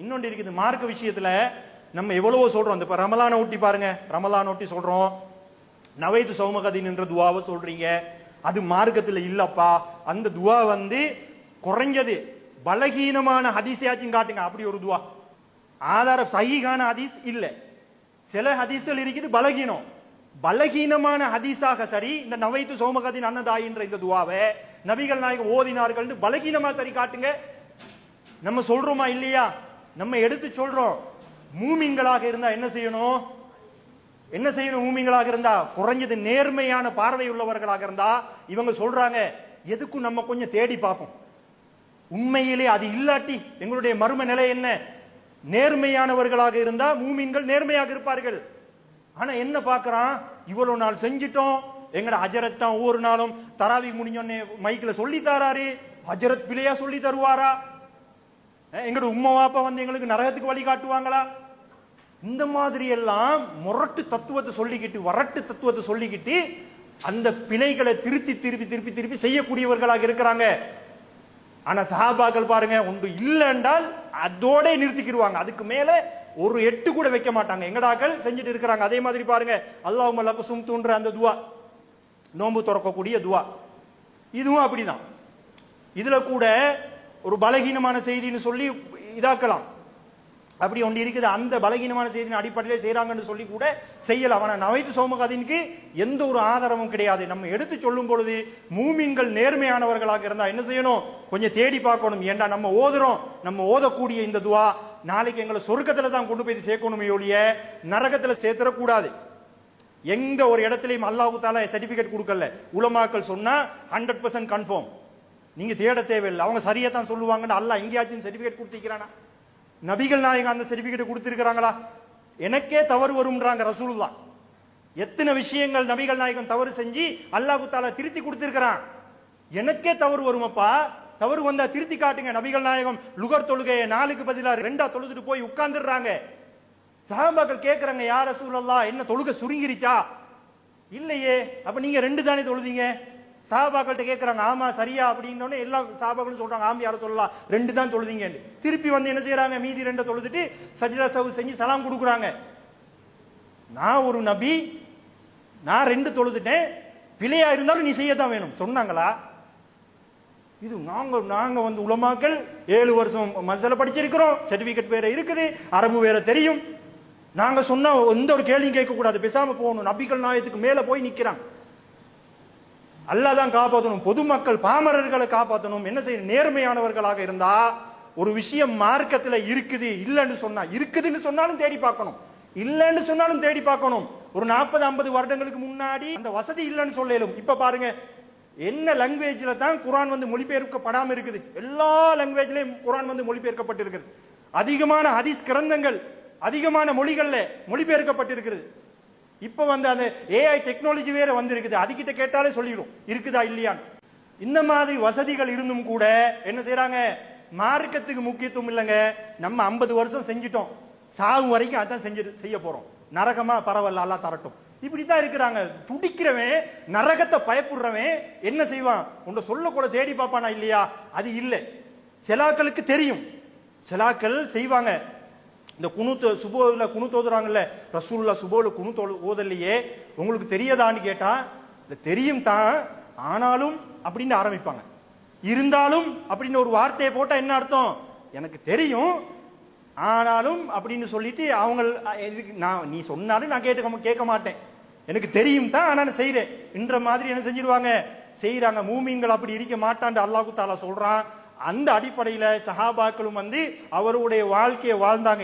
இன்னொன்று இருக்குது மார்க்க விஷயத்துல நம்ம எவ்வளவோ சொல்றோம். இப்ப ரமலான ஒட்டி பாருங்க, ரமலான் ஒட்டி சொல்றோம், நவைத்து சௌமகதின் என்ற துவாவை சொல்றீங்க. அது மார்க்கத்துல இல்லப்பா. அந்த துவா குறைஞ்சது பலகீனமான ஹதீஸையாச்சும் காட்டுங்க. அப்படி ஒரு துவா ஆதார சஹீஹான ஹதீஸ் இல்ல. சில ஹதீஸ்கள் இருக்குது பலகீனம். பலகீனமான ஹதீஸாக சரி இந்த நவைத்து சௌமகதின் அன்னதாயின்ற இந்த துவாவை நபிகள் நாயகம் ஓதினார்கள் பலகீனமா சரி காட்டுங்க. நம்ம சொல்றோமா இல்லையா? நம்ம எடுத்து சொல்றோம். மூமின்களாக இருந்தா என்ன செய்யணும்? என்ன செய்யணும்? மூமின்களாக இருந்தா குறைஞ்சது நேர்மையான பார்வை உள்ளவர்களாக இருந்தா இவங்க சொல்றாங்க, எதுக்கும் நம்ம கொஞ்சம் தேடி பார்ப்போம். உண்மையிலே அது இல்லாட்டி எங்களுடைய மர்ம நிலை என்ன? நேர்மையானவர்களாக இருந்தா மூமின்கள் நேர்மையாக இருப்பார்கள். ஆனா என்ன பார்க்கறான்? இவ்வளவு நாள் செஞ்சிட்டோம், எங்கட ஹஜரத் தான் ஒவ்வொரு நாளும் தராவி முடிஞ்சோடனே மைக்கில் சொல்லி தராரு. ஹஜரத் பிள்ளையா சொல்லி தருவாரா? எங்கட உம்மா வாப்பா எங்களுக்கு நரகத்துக்கு வழி காட்டுவாங்களா? இந்த மாதிரி எல்லாம் முரட்டு தத்துவத்தை சொல்லிக்கிட்டு, வரட்டு தத்துவத்தை சொல்லிக்கிட்டு அந்த பிழைகளை திருப்பி திருப்பி திருப்பி திருப்பி செய்யக்கூடியவர்களாக இருக்கிறாங்க. ஆனா சஹாபாக்கள் பாருங்க, ஒன்று இல்லை என்றால் அதோட நிறுத்திக்கிடுவாங்க. அதுக்கு மேல ஒரு எட்டு கூட வைக்க மாட்டாங்க. எங்கடாக்கள் செஞ்சுட்டு இருக்கிறாங்க. அதே மாதிரி பாருங்க, அல்லாஹும்ம லக சும்துன்ற அந்த துவா, நோன்பு திறக்கக்கூடிய துவா, இதுவும் அப்படிதான். இதுல கூட ஒரு பலகீனமான செய்தின்னு சொல்லி இதாக்கலாம். அப்படி ஒன்று இருக்குது. அந்த பலகீனமான செய்தியின் அடிப்படையிலே செய்யறாங்கன்னு சொல்லி கூட செய்யலாம். ஆனா நவைத்து சௌமகதினுக்கு எந்த ஒரு ஆதாரமும் கிடையாது. நம்ம எடுத்து சொல்லும் பொழுது மூமின்கள் நேர்மையானவர்களாக இருந்தா என்ன செய்யணும்? கொஞ்சம் தேடி பார்க்கணும். ஏண்டா நம்ம ஓதுறோம், நம்ம ஓதக்கூடிய இந்த துவா நாளைக்கு எங்களை சொர்க்கத்துல தான் கொண்டு போய் சேர்க்கணுமே ஒழிய நரகத்துல சேர்த்துடக்கூடாது. எங்க ஒரு இடத்துலயும் அல்லாஹ் தஆலா சர்டிபிகேட் கொடுக்கல. உலமாக்கள் சொன்னா 100% கன்ஃபார்ம், நீங்க தேட தேவையில்லை, அவங்க சரியா தான் சொல்லுவாங்கன்னு அல்லாஹ் எங்கேயாச்சும் சர்டிபிகேட் கொடுத்திருக்கிறானா? நபிகள் நாயகம் அந்த சர்டிபிகேட் கொடுத்திருக்கிறாங்களா? எனக்கே தவறு வரும்ன்றாங்க ரசூலுல்லாஹ். எத்தனை விஷயங்கள் நபிகள் நாயகம் தவறு செஞ்சு அல்லாஹ் தஆலா திருத்தி கொடுத்திருக்கிறான். எனக்கே தவறு வருமப்பா, தவறு வந்தா திருத்தி காட்டுங்க. நபிகள் நாயகம் லுகர் தொழுகையை 4க்கு பதிலா 2ஆ தொழுதுட்டு போய் உட்கார்ந்துடுறாங்க. சஹாபாக்கள் கேட்கறாங்க, யா ரசூலல்லாஹ் என்ன தொழுகை சுருங்கிருச்சா? இல்லையே. அப்ப நீங்க 2 தானே தொழுதீங்க? சஹாபாக்கள்கிட்ட கேட்கறாங்க, ஆமா சரியா அப்படின்னு. எல்லா சஹாபாக்களும் சொல்றாங்க, ஆமா யாரும் சொல்லலாம் 2 தான் தொழுதீங்க. திருப்பி என்ன செய்யறாங்க? மீதி 2 தொழுதுட்டு சஜ்தா சஹு செஞ்சு சலாம் கொடுக்குறாங்க. நான் ஒரு நபி, நான் 2 தொழுதுட்டேன், பிழையா இருந்தாலும் நீ செய்யத்தான் வேணும் சொன்னாங்களா? இது நாங்க உலமாக்கள் 7 வருஷம் மசல படிச்சிருக்கிறோம், சர்டிபிகேட் வேற இருக்குது, அரபு வேற தெரியும். நாங்க சொன்னா எந்த ஒரு கேள்வியும் கேட்க கூடாது, பேசாம போகணும். நபிகள் நாயத்துக்கு மேல போய் நிக்கிறாங்க. அல்லாஹ் தான் காப்பாற்றணும், பொதுமக்கள் பாமரர்களை காப்பாற்றணும். என்ன செய்யணும்? நேர்மையானவர்களாக இருந்தா ஒரு விஷயம் மார்க்கத்துல இருக்குது, இல்லைன்னு சொன்னா, இருக்குதுன்னு சொன்னாலும் தேடி பார்க்கணும், இல்லைன்னு சொன்னாலும் தேடி பார்க்கணும். ஒரு 40-50 வருடங்களுக்கு முன்னாடி அந்த வசதி இல்லைன்னு சொல்லலும். இப்ப பாருங்க, என்ன லாங்குவேஜ்ல தான் குர்ஆன் மொழிபெயர்க்கப்படாம இருக்குது? எல்லா லாங்குவேஜ்லயும் குர்ஆன் மொழிபெயர்க்கப்பட்டிருக்கிறது. அதிகமான ஹதீஸ் கிரந்தங்கள் அதிகமான மொழிகள்ல மொழிபெயர்க்கப்பட்டிருக்கிறது. இப்ப அந்த ஏஐ டெக்னாலஜி வேற வந்திருக்குது. அதுகிட்ட கேட்டாலே சொல்லிடும் இருக்குதா இல்லையான்னு. இந்த மாதிரி வசதிகள் இருந்தும் கூட என்ன செய்யறாங்க? மார்க்கத்துக்கு முக்கியத்துவம் இல்லைங்க. நம்ம 50 வருஷம் செஞ்சிட்டோம், சாகும் வரைக்கும் அதான் செய்ய போறோம், நரகமா பரவாயில்ல அல்லாஹ் தரட்டும், இப்படித்தான் இருக்கிறாங்க. துடிக்கிறவன், நரகத்தை பயப்படுறவன் என்ன செய்வான்? உன்னை சொல்ல கூட தேடி பார்ப்பானா இல்லையா? அது இல்லை. சிலாக்களுக்கு தெரியும், சிலாக்கள் செய்வாங்க. இந்த குனூத் சுபோல குனூத் ஓதுறாங்கல்ல, ரசூலுல்லாஹ் சுபோல குனூத் ஓதல்லையே, உங்களுக்கு தெரியாதான்னு கேட்டா தெரியும் தான், ஆனாலும் அப்படின்னு ஆரம்பிப்பாங்க. இருந்தாலும் அப்படின்னு ஒரு வார்த்தையை போட்டா என்ன அர்த்தம்? எனக்கு தெரியும் ஆனாலும் அப்படின்னு சொல்லிட்டு அவங்க நீ சொன்னாலும் நான் கேட்க மாட்டேன், எனக்கு தெரியும் தான் ஆனா செய்யறேன் என்ற மாதிரி என்ன செஞ்சிருவாங்க? செய்யறாங்க. மூமின்கள் அப்படி இருக்க மாட்டான்னு அல்லாஹ் தஆலா சொல்றான். அந்த அடிப்படையில சஹாபாக்களும் அவருடைய வாழ்க்கையை வாழ்ந்தாங்க.